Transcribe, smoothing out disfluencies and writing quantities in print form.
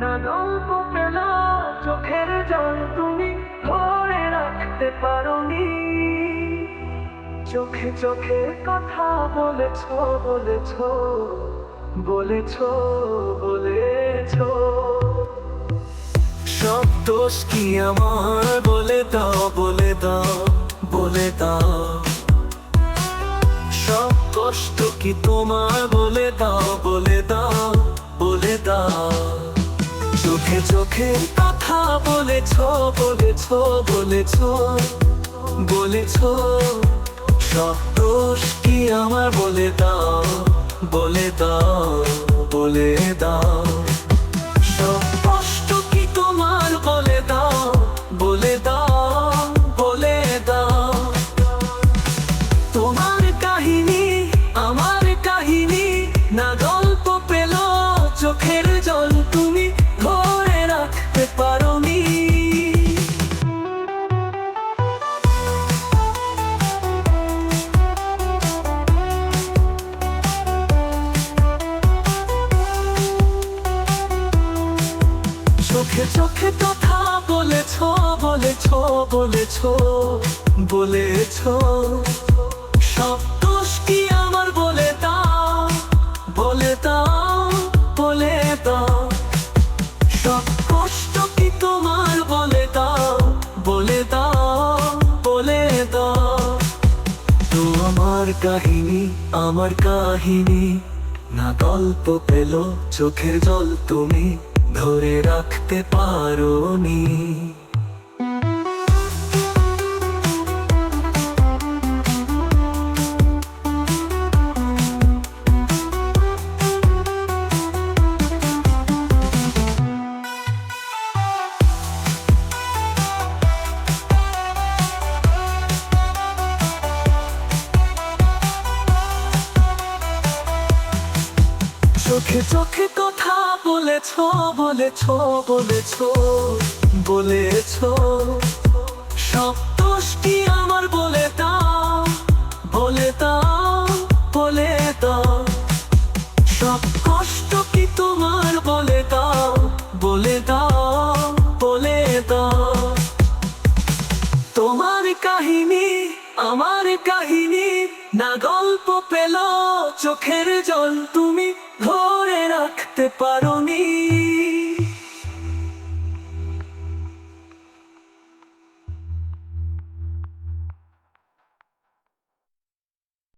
না গল্প পেল চোখের জল তুমি ধরে রাখতে পারোনি। চোখে চোখে কথা বলেছো বলেছো বলেছো বলেছো। সব দোষ কি আমার বলে দাও বলে দাও বলে দাও। সব কষ্ট কি তোমার বলে দাও বলে দাও বলে দাও। চোখে চোখে কথা বলেছো বলেছো বলেছো বলেছো। সব দোষ কি আমার বলে দাও বলে দাও বলে দাও। সব কষ্ট কি তোমার বলে দাও বলে দাও বলে দাও। তোমার কাহিনী আমার কাহিনী না গল্প পেল চোখের জল তুমি ধরে রাখতে পারোনি। চোখে চোখে কথা বলেছো বলেছো বলেছো বলেছো। সব দোষ কি আমার বলে দাও বলে দাও বলে দাও। সব কষ্ট কি তোমার বলে দাও বলে দাও বলে দাও। তো আমার কাহিনী না গল্প পেল চোখের জল তুমি ধরে রাখতে পারোনি। চোখে চোখে কথা বলেছো বলেছো বলেছো বলেছো। সব দোষ কি আমার বলে দাও বলে দাও বলে দাও। সব কষ্ট কি তোমার বলে দাও বলে দাও বলে দাও। তোমার কাহিনী আমার কাহিনী না গল্প পেল চোখের জল তুমি ধরে রাখতে পারোনি।